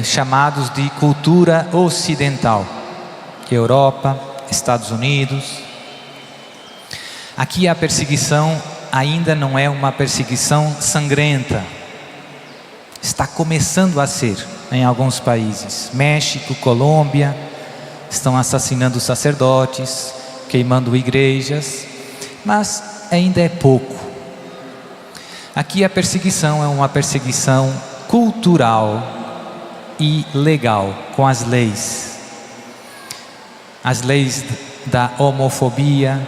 chamados de cultura ocidental, Europa, Estados Unidos. Aqui a perseguição ainda não é uma perseguição sangrenta. Está começando a ser em alguns países. México, Colômbia, estão assassinando sacerdotes, queimando igrejas, mas ainda é pouco. Aqui a perseguição é uma perseguição cultural e legal, com as leis. As leis da homofobia,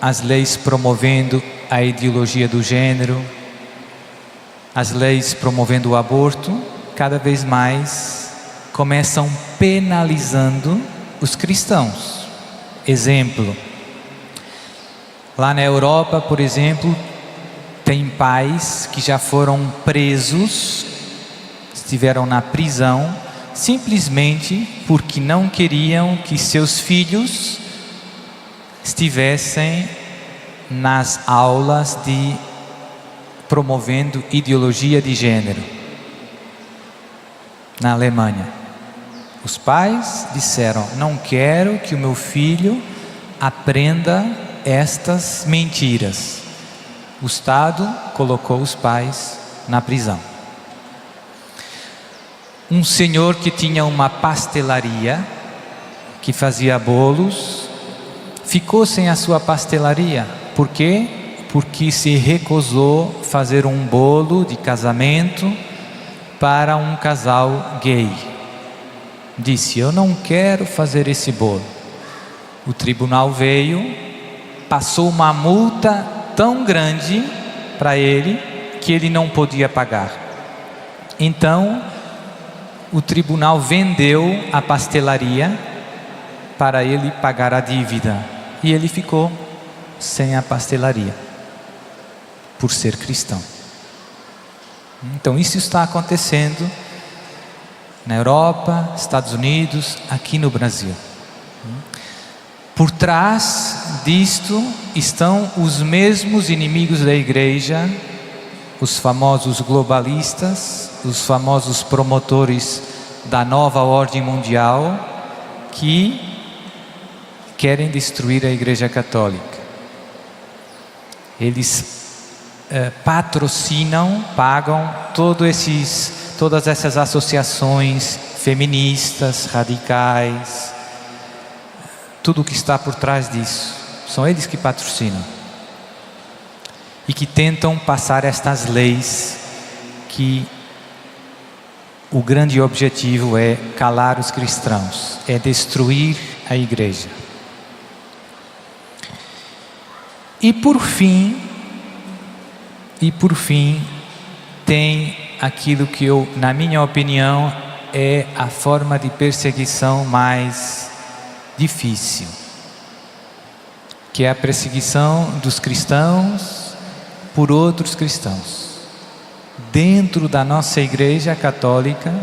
as leis promovendo a ideologia do gênero, as leis promovendo o aborto, cada vez mais começam penalizando os cristãos. Exemplo, lá na Europa, por exemplo, tem pais que já foram presos, estiveram na prisão, simplesmente porque não queriam que seus filhos estivessem nas aulas de promovendo ideologia de gênero. Na Alemanha, os pais disseram: não quero que o meu filho aprenda estas mentiras. O Estado colocou os pais na prisão. Um senhor que tinha uma pastelaria, que fazia bolos, ficou sem a sua pastelaria. Por quê? Porque se recusou fazer um bolo de casamento para um casal gay. Disse: eu não quero fazer esse bolo. O tribunal veio, passou uma multa tão grande para ele que ele não podia pagar. Então o tribunal vendeu a pastelaria para ele pagar a dívida, e ele ficou sem a pastelaria por ser cristão. Então isso está acontecendo na Europa, Estados Unidos, aqui no Brasil. Por trás disto estão os mesmos inimigos da igreja, os famosos globalistas, os famosos promotores da nova ordem mundial, que querem destruir a Igreja Católica. Eles patrocinam, pagam todas essas associações feministas, radicais, tudo o que está por trás disso. São eles que patrocinam e que tentam passar estas leis, que o grande objetivo é calar os cristãos, é destruir a igreja. E por fim, tem aquilo que na minha opinião, é a forma de perseguição mais difícil, que é a perseguição dos cristãos por outros cristãos. Dentro da nossa Igreja Católica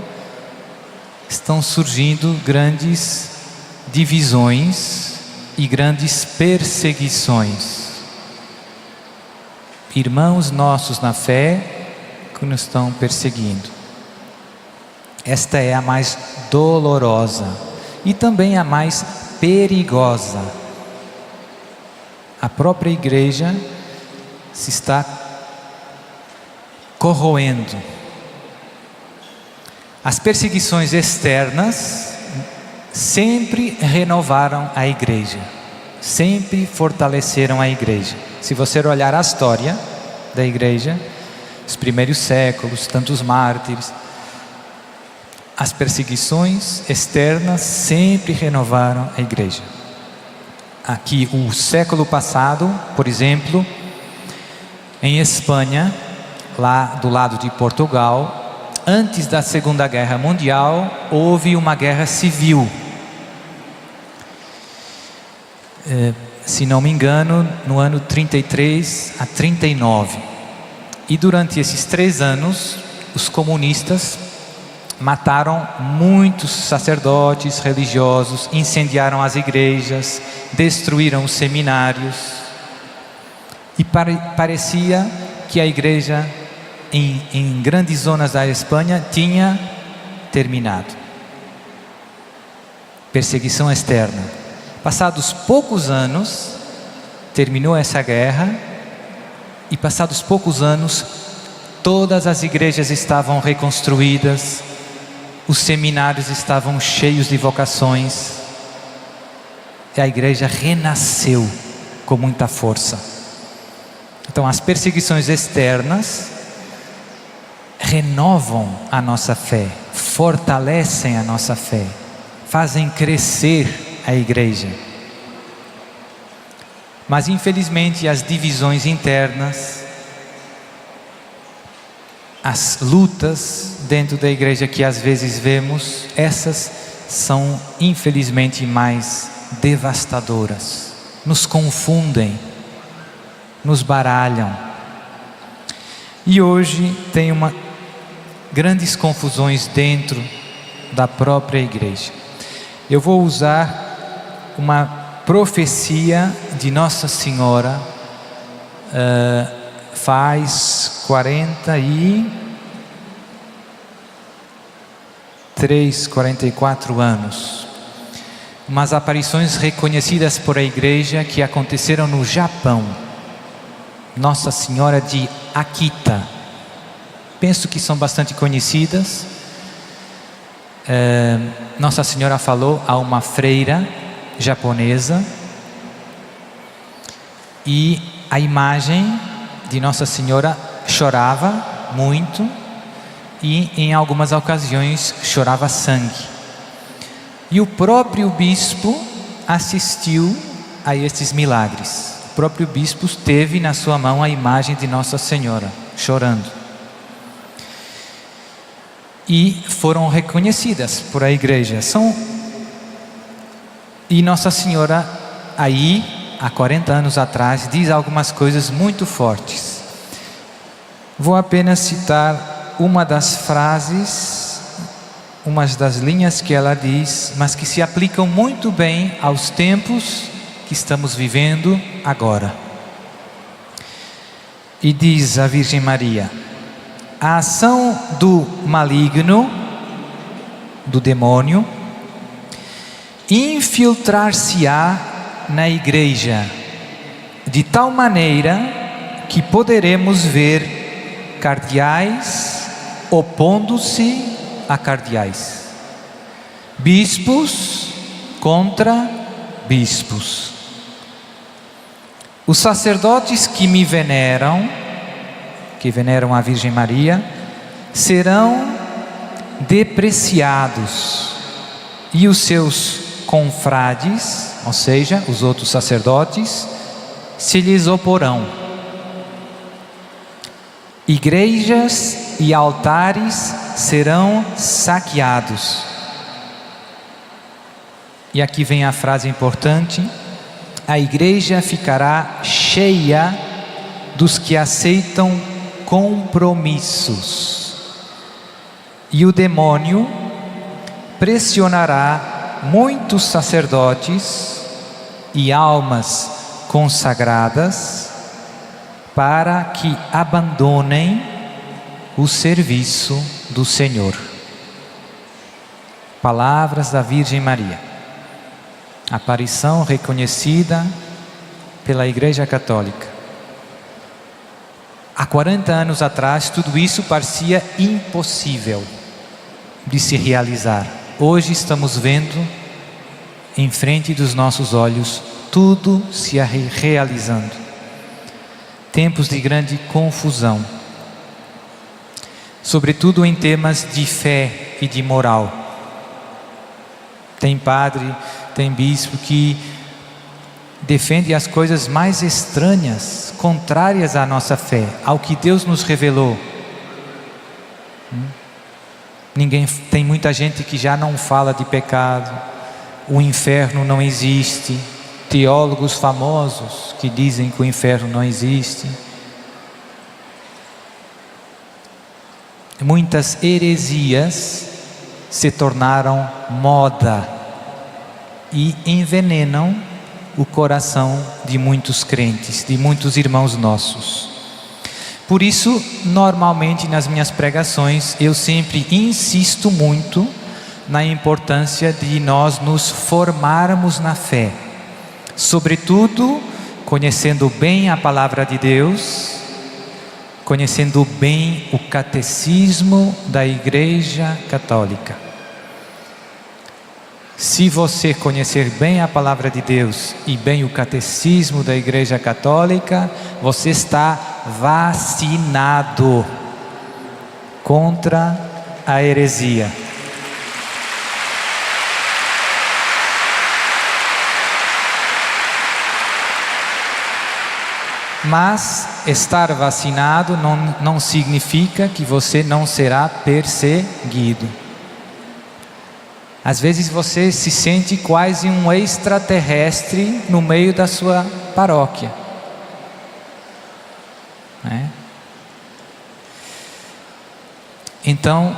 estão surgindo grandes divisões e grandes perseguições. Irmãos nossos na fé que nos estão perseguindo. Esta é a mais dolorosa e também a mais perigosa. A própria igreja se está corroendo. As perseguições externas sempre renovaram a igreja, sempre fortaleceram a igreja. Se você olhar a história da igreja, os primeiros séculos, tantos mártires, as perseguições externas sempre renovaram a igreja. Aqui, o século passado, por exemplo, em Espanha, lá do lado de Portugal, antes da Segunda Guerra Mundial, houve uma guerra civil. Se não me engano, no ano 33 a 39. E durante esses 3 anos, os comunistas mataram muitos sacerdotes religiosos, incendiaram as igrejas, destruíram os seminários. E parecia que a igreja em grandes zonas da Espanha tinha terminado. Perseguição externa. Passados poucos anos, terminou essa guerra, e passados poucos anos, todas as igrejas estavam reconstruídas, os seminários estavam cheios de vocações, e a igreja renasceu com muita força. Então, as perseguições externas renovam a nossa fé, fortalecem a nossa fé, fazem crescer a igreja. Mas infelizmente as divisões internas, as lutas dentro da igreja que às vezes vemos, essas são infelizmente mais devastadoras, nos confundem, nos baralham. E hoje tem grandes confusões dentro da própria igreja. Eu vou usar uma profecia de Nossa Senhora, faz 44 anos. Umas aparições reconhecidas por a igreja que aconteceram no Japão. Nossa Senhora de Akita. Penso que são bastante conhecidas. Nossa Senhora falou a uma freira japonesa, e a imagem de Nossa Senhora chorava muito, e em algumas ocasiões chorava sangue. E o próprio bispo assistiu a estes milagres. O próprio bispo teve na sua mão a imagem de Nossa Senhora chorando. E foram reconhecidas por a igreja. E Nossa Senhora aí, há 40 anos atrás, diz algumas coisas muito fortes. Vou apenas citar uma das frases, umas das linhas que ela diz, mas que se aplicam muito bem aos tempos que estamos vivendo agora. E diz a Virgem Maria: a ação do maligno, do demônio, infiltrar-se-á na igreja, de tal maneira que poderemos ver cardeais opondo-se a cardeais, bispos contra bispos. Os sacerdotes que me veneram, que veneram a Virgem Maria, serão depreciados, e os seus confrades, ou seja, os outros sacerdotes, se lhes oporão. Igrejas e altares serão saqueados. E aqui vem a frase importante: a igreja ficará cheia dos que aceitam compromissos, e o demônio pressionará muitos sacerdotes e almas consagradas para que abandonem o serviço do Senhor. Palavras da Virgem Maria. Aparição reconhecida pela Igreja Católica. Há 40 anos atrás, tudo isso parecia impossível de se realizar. Hoje estamos vendo em frente dos nossos olhos tudo se realizando. Tempos de grande confusão, sobretudo em temas de fé e de moral. Tem padre, tem bispo que defende as coisas mais estranhas, contrárias à nossa fé, ao que Deus nos revelou. Tem muita gente que já não fala de pecado, o inferno não existe, teólogos famosos que dizem que o inferno não existe. Muitas heresias se tornaram moda e envenenam o coração de muitos crentes, de muitos irmãos nossos. Por isso, normalmente nas minhas pregações, eu sempre insisto muito na importância de nós nos formarmos na fé, sobretudo conhecendo bem a palavra de Deus, conhecendo bem o catecismo da Igreja Católica. Se você conhecer bem a palavra de Deus e bem o catecismo da Igreja Católica, você está vacinado contra a heresia. Mas estar vacinado não significa que você não será perseguido. Às vezes você se sente quase um extraterrestre no meio da sua paróquia, né? Então,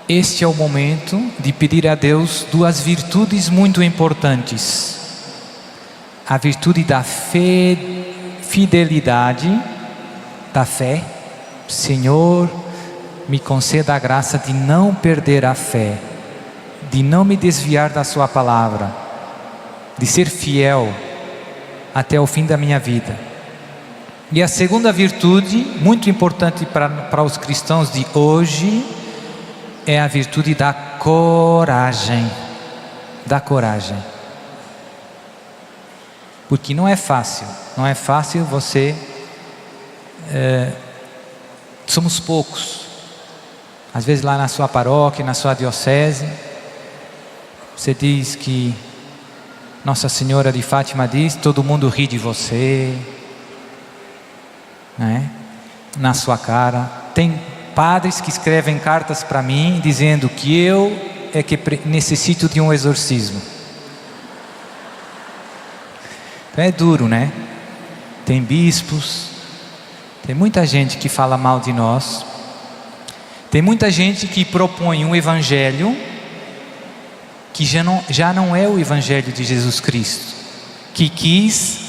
este é o momento de pedir a Deus duas virtudes muito importantes: a virtude da fidelidade, da fé. Senhor, me conceda a graça de não perder a fé, de não me desviar da sua palavra, de ser fiel até o fim da minha vida. E a segunda virtude, muito importante para os cristãos de hoje, é a virtude da coragem. Da coragem. Porque não é fácil você... somos poucos. Às vezes lá na sua paróquia, na sua diocese, você diz que Nossa Senhora de Fátima diz, todo mundo ri de você, né? Na sua cara. Tem padres que escrevem cartas para mim dizendo que eu é que necessito de um exorcismo. Então é duro, né? Tem bispos, tem muita gente que fala mal de nós, tem muita gente que propõe um evangelho que já não é o evangelho de Jesus Cristo, que quis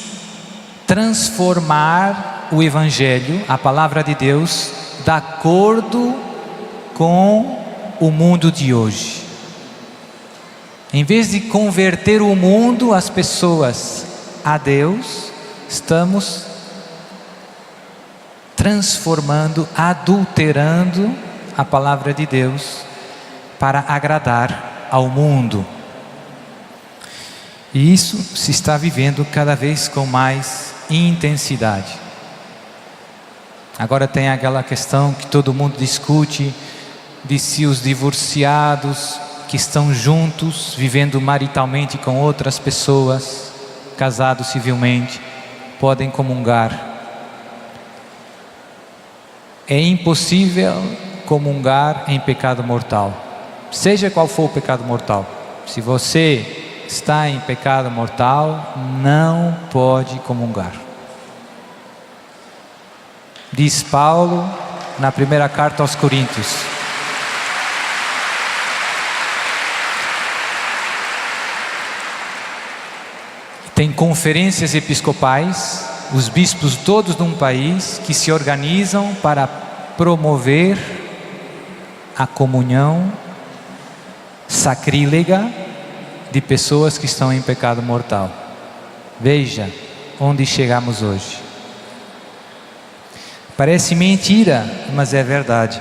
transformar o evangelho, a palavra de Deus, de acordo com o mundo de hoje. Em vez de converter o mundo, as pessoas a Deus, estamos transformando, adulterando a palavra de Deus para agradar ao mundo. E isso se está vivendo cada vez com mais intensidade. Agora tem aquela questão que todo mundo discute, de se os divorciados que estão juntos, vivendo maritalmente com outras pessoas, casados civilmente, podem comungar. É impossível comungar em pecado mortal, seja qual for o pecado mortal. Se você está em pecado mortal, não pode comungar. Diz Paulo na primeira carta aos Coríntios. Tem conferências episcopais, os bispos todos de um país que se organizam para promover a comunhão sacrílega de pessoas que estão em pecado mortal. Veja onde chegamos hoje. Parece mentira, mas é verdade.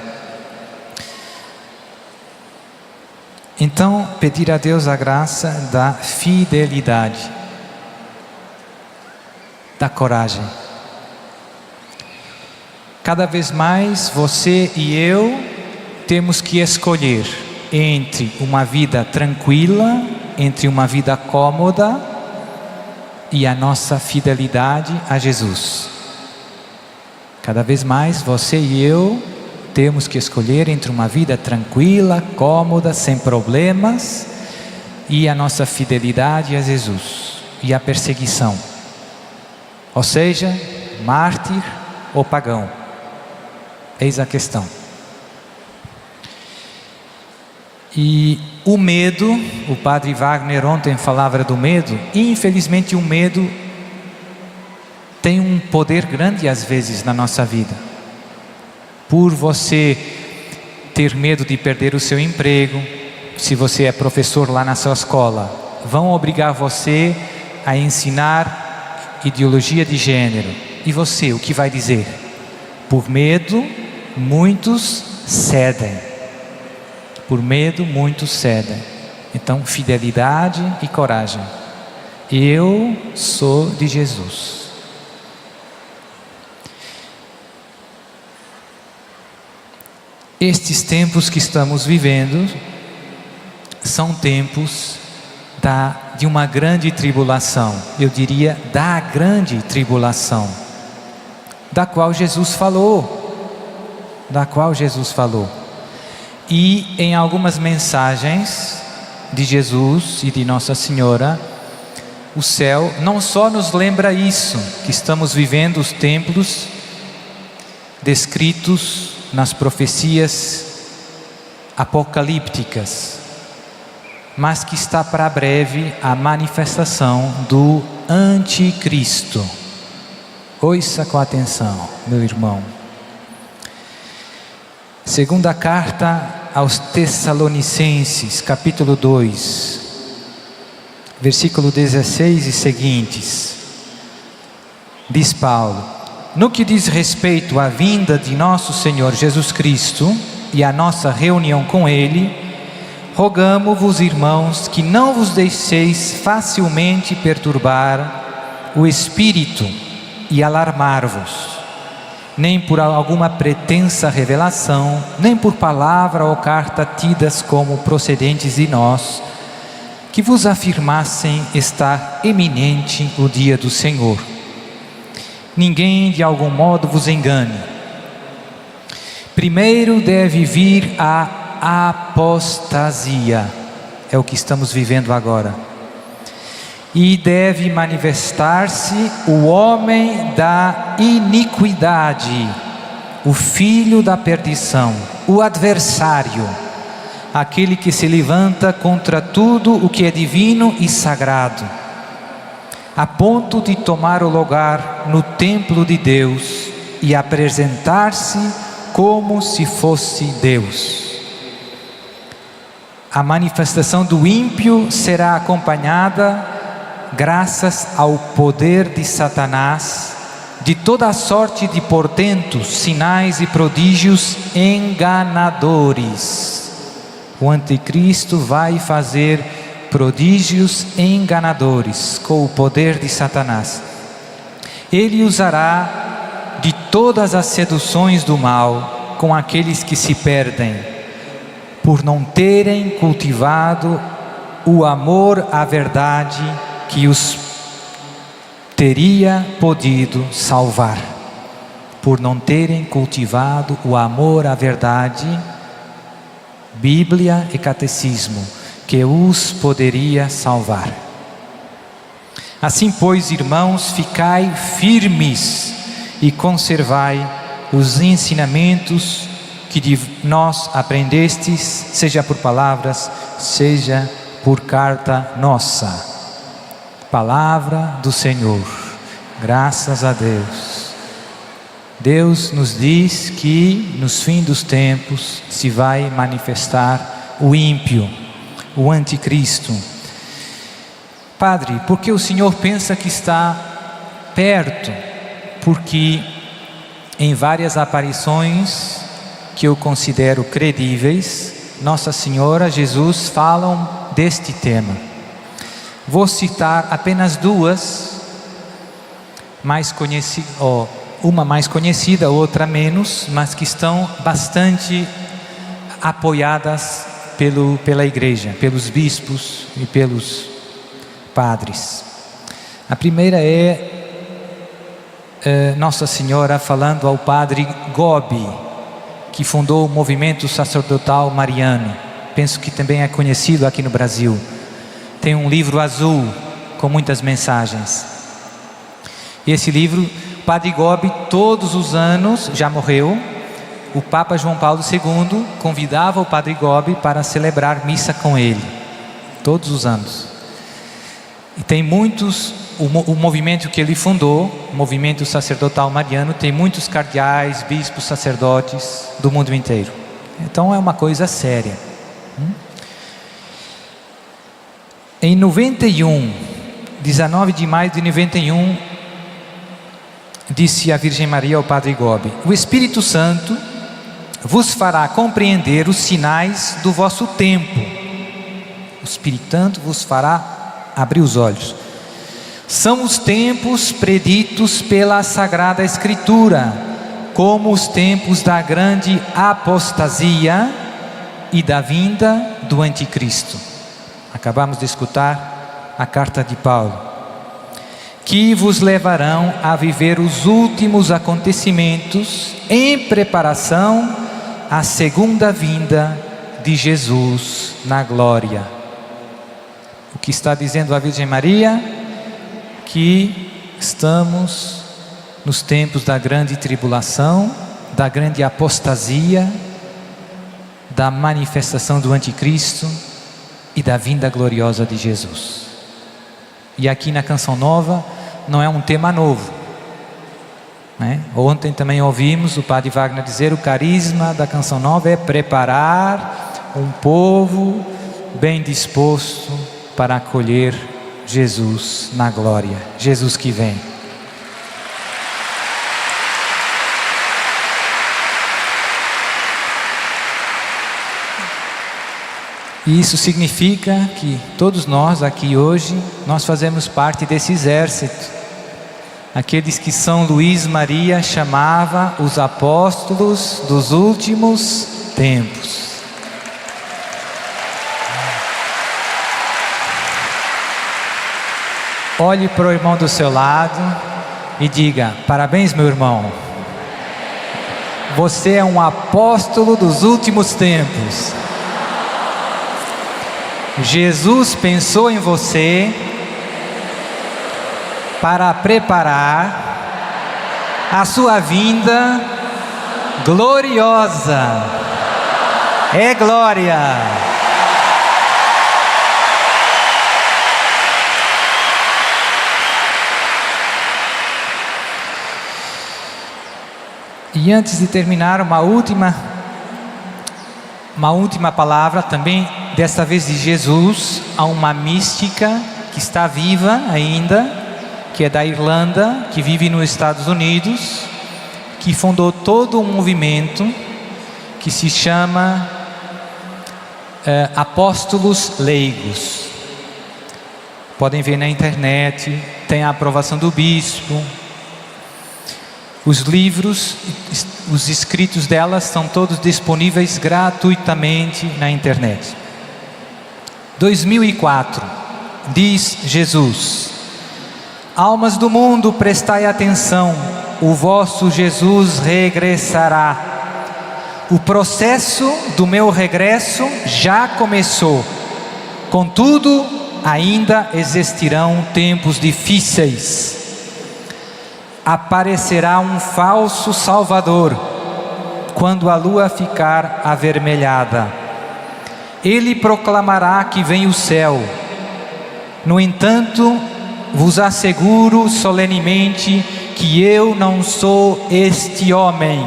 Então, pedir a Deus a graça da fidelidade, da coragem. Cada vez mais você e eu temos que escolher entre uma vida tranquila, entre uma vida cômoda e a nossa fidelidade a Jesus. Cada vez mais você e eu temos que escolher entre uma vida tranquila, cômoda, sem problemas, e a nossa fidelidade a Jesus e a perseguição. Ou seja, mártir ou pagão. Eis a questão. E o medo, o padre Wagner ontem falava do medo, e infelizmente o medo tem um poder grande às vezes na nossa vida. por você ter medo de perder o seu emprego, se você é professor lá na sua escola, vão obrigar você a ensinar ideologia de gênero. E você, o que vai dizer? Por medo, muitos cedem. Por medo, muitos cedem. Então, fidelidade e coragem. Eu sou de Jesus. Estes tempos que estamos vivendo são tempos de uma grande tribulação. Eu diria da grande tribulação, da qual Jesus falou. E em algumas mensagens de Jesus e de Nossa Senhora, o céu não só nos lembra isso, que estamos vivendo os tempos descritos nas profecias apocalípticas, mas que está para breve a manifestação do Anticristo. Ouça com atenção, meu irmão. Segunda carta aos Tessalonicenses, capítulo 2, versículo 16 e seguintes. Diz Paulo: no que diz respeito à vinda de nosso Senhor Jesus Cristo e à nossa reunião com Ele, rogamo-vos, irmãos, que não vos deixeis facilmente perturbar o espírito e alarmar-vos, nem por alguma pretensa revelação, nem por palavra ou carta tidas como procedentes de nós, que vos afirmassem estar iminente o dia do Senhor. Ninguém de algum modo vos engane. Primeiro deve vir a apostasia, é o que estamos vivendo agora, e deve manifestar-se o homem da iniquidade, o filho da perdição, o adversário, aquele que se levanta contra tudo o que é divino e sagrado, a ponto de tomar o lugar no templo de Deus e apresentar-se como se fosse Deus. A manifestação do ímpio será acompanhada, graças ao poder de Satanás, de toda a sorte de portentos, sinais e prodígios enganadores. O anticristo vai fazer prodígios enganadores com o poder de Satanás. Ele usará de todas as seduções do mal com aqueles que se perdem, por não terem cultivado o amor à verdade que os teria podido salvar. Por não terem cultivado o amor à verdade, Bíblia e Catecismo, que os poderia salvar. Assim, pois, irmãos, ficai firmes e conservai os ensinamentos que de nós aprendestes, seja por palavras, seja por carta nossa. Palavra do Senhor. Graças a Deus. Deus nos diz que nos fins dos tempos se vai manifestar o ímpio, o anticristo. Padre, por que o senhor pensa que está perto? Porque em várias aparições que eu considero credíveis, Nossa Senhora, Jesus falam deste tema. Vou citar apenas duas, uma mais conhecida, outra menos, mas que estão bastante apoiadas pela igreja, pelos bispos e pelos padres. A primeira é Nossa Senhora falando ao padre Gobi, que fundou o movimento sacerdotal mariano. Penso que também é conhecido aqui no Brasil. Tem um livro azul com muitas mensagens. E esse livro, Padre Gobi, todos os anos, já morreu, o Papa João Paulo II convidava o Padre Gobi para celebrar missa com ele, todos os anos. E tem muitos o movimento que ele fundou, o movimento sacerdotal mariano, tem muitos cardeais, bispos, sacerdotes do mundo inteiro. Então é uma coisa séria. Em 91, 19 de maio de 91, disse a Virgem Maria ao Padre Gobi: o Espírito Santo vos fará compreender os sinais do vosso tempo. O Espírito Santo vos fará abrir os olhos. São os tempos preditos pela Sagrada Escritura, como os tempos da grande apostasia e da vinda do Anticristo. Acabamos de escutar a carta de Paulo. Que vos levarão a viver os últimos acontecimentos em preparação à segunda vinda de Jesus na glória. O que está dizendo a Virgem Maria? Que estamos nos tempos da grande tribulação, da grande apostasia, da manifestação do Anticristo e da vinda gloriosa de Jesus. E aqui na Canção Nova não é um tema novo, né? Ontem também ouvimos o Padre Wagner dizer: o carisma da Canção Nova é preparar um povo bem disposto para acolher Jesus na glória, Jesus que vem. E isso significa que todos nós aqui hoje, nós fazemos parte desse exército. Aqueles que São Luís Maria chamava os apóstolos dos últimos tempos. Olhe para o irmão do seu lado e diga: parabéns, meu irmão. Você é um apóstolo dos últimos tempos. Jesus pensou em você para preparar a sua vinda gloriosa. É glória. E antes de terminar, uma última palavra também, desta vez de Jesus, a uma mística que está viva ainda, que é da Irlanda, que vive nos Estados Unidos, que fundou todo um movimento que se chama Apóstolos Leigos. Podem ver na internet, tem a aprovação do bispo. Os livros, os escritos delas estão todos disponíveis gratuitamente na internet. 2004, diz Jesus: almas do mundo, prestai atenção, o vosso Jesus regressará. O processo do meu regresso já começou. Contudo, ainda existirão tempos difíceis. Aparecerá um falso Salvador quando a lua ficar avermelhada. Ele proclamará que vem o céu. No entanto, vos asseguro solenemente que eu não sou este homem.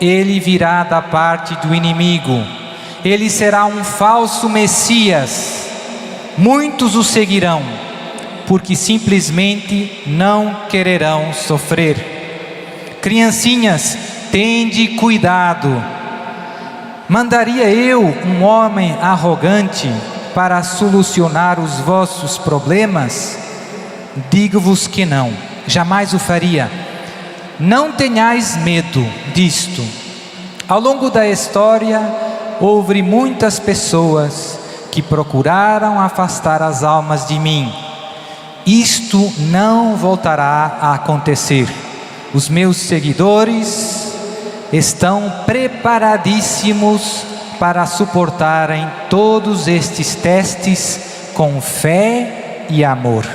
Ele virá da parte do inimigo. Ele será um falso Messias. Muitos o seguirão, porque simplesmente não quererão sofrer. Criancinhas, tende cuidado. Mandaria eu um homem arrogante para solucionar os vossos problemas? Digo-vos que não, jamais o faria. Não tenhais medo disto. Ao longo da história, houve muitas pessoas que procuraram afastar as almas de mim. Isto não voltará a acontecer. Os meus seguidores estão preparadíssimos para suportarem todos estes testes com fé e amor.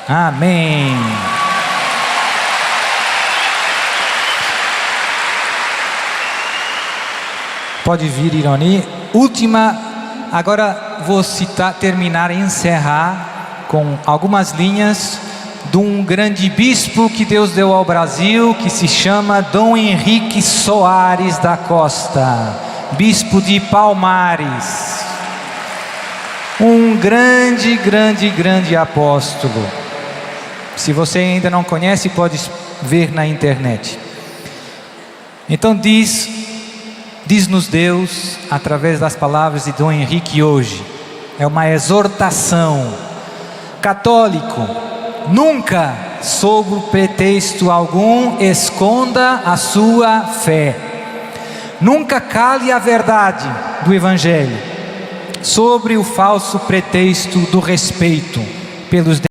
Amém. Pode vir, Ironi. Última, agora vou citar, terminar e encerrar com algumas linhas de um grande bispo que Deus deu ao Brasil, que se chama Dom Henrique Soares da Costa, bispo de Palmares. Um grande apóstolo. Se você ainda não conhece, pode ver na internet. Então diz-nos Deus, através das palavras de Dom Henrique hoje, é uma exortação: católico, nunca, sob pretexto algum, esconda a sua fé. Nunca cale a verdade do Evangelho sobre o falso pretexto do respeito pelos